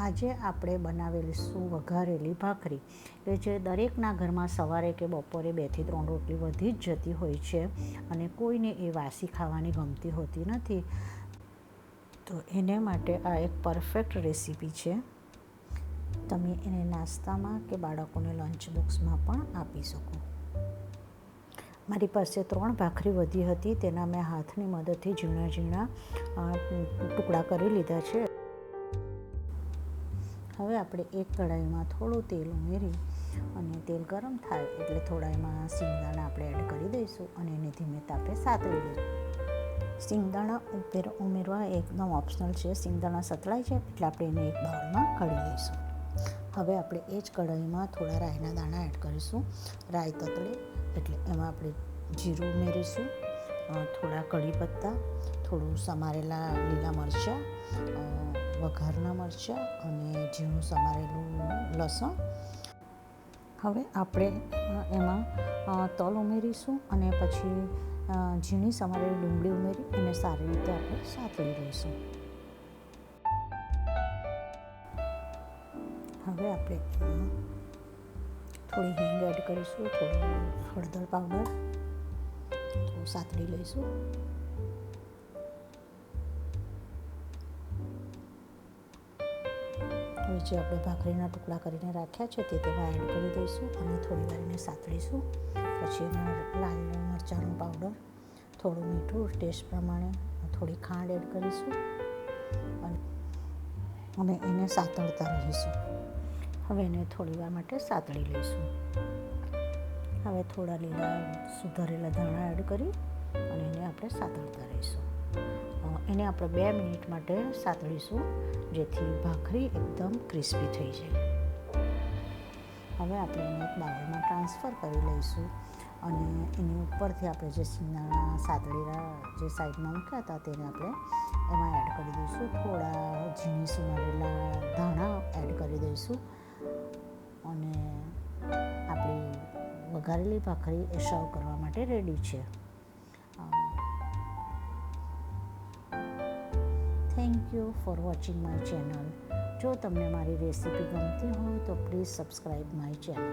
આજે આપણે બનાવેલીશું વઘારેલી ભાખરી કે જે દરેકના ઘરમાં સવારે કે બપોરે 2 થી 3 રોટલી વધી જ જતી હોય છે અને કોઈને એ વાસી ખાવાની ગમતી હોતી નથી. તો એને માટે આ એક પરફેક્ટ રેસીપી છે. તમે એને નાસ્તામાં કે બાળકોને લંચ બોક્સમાં પણ આપી શકો. મારી પાસે 3 ભાખરી વધી હતી, તેના મેં હાથની મદદથી ઝીણા ઝીણા ટુકડા કરી લીધા છે. હવે આપણે એક કઢાઈમાં થોડું તેલ ઉમેરી અને તેલ ગરમ થાય એટલે થોડા એમાં સિંગદાણા આપણે એડ કરી દઈશું અને એને ધીમે તાપે સાતળી લઈશું. સિંગદાણા ઉમેરવા એકદમ ઓપ્શનલ છે. સિંગદાણા સતળાય છે એટલે આપણે એને એક બાઉલમાં કાઢી લઈશું. હવે આપણે એ જ કઢાઈમાં થોડા રાઈના દાણા એડ કરીશું. રાઈ તતળે એટલે એમાં આપણે જીરું ઉમેરીશું, થોડા કઢી પત્તા, થોડું સમારેલા લીલા મરચાં, વઘારના મરચાં અને ઝીણું સમારેલું લસણ. હવે આપણે એમાં તલ ઉમેરીશું અને પછી ઝીણી સમારેલી ડુંગળી ઉમેરી એને સારી રીતે આપણે સાતળી લઈશું. હવે આપણે એમાં થોડી હિંગ એડ કરીશું, થોડું હળદર પાવડર, થોડું સાતળી લઈશું. હવે જે આપણે ભાખરીના ટુકડા કરીને રાખ્યા છે તે તેમાં એડ કરી દઈશું અને થોડી વાર એને સાતળીશું. પછી એમાં લાલ મરચાંનો પાવડર, થોડું મીઠું ટેસ્ટ પ્રમાણે, થોડી ખાંડ એડ કરીશું અને એને સાતળતા રહીશું. હવે એને થોડી વાર માટે સાતળી લઈશું. હવે થોડા લીલા સુધારેલા ધાણા એડ કરી અને એને આપણે સાતળતા રહીશું. એને આપણે 2 મિનિટ માટે સાતળીશું જેથી ભાખરી એકદમ ક્રિસ્પી થઈ જાય. હવે આપણે એને એક બાઉલમાં ટ્રાન્સફર કરી લઈશું અને એની ઉપરથી આપણે જે સિંગદાણા સાતળેલા જે સાઈડમાં મૂક્યા હતા તેને આપણે એમાં એડ કરી દઈશું. થોડા ઝીણી સમારેલા ધાણા એડ કરી દઈશું અને આપણી વઘારેલી ભાખરી એ સર્વ કરવા માટે રેડી છે. Thank you for watching my channel. જો તમને મારી રેસીપી ગમતી હોય તો પ્લીઝ સબસ્ક્રાઈબ માય ચેનલ.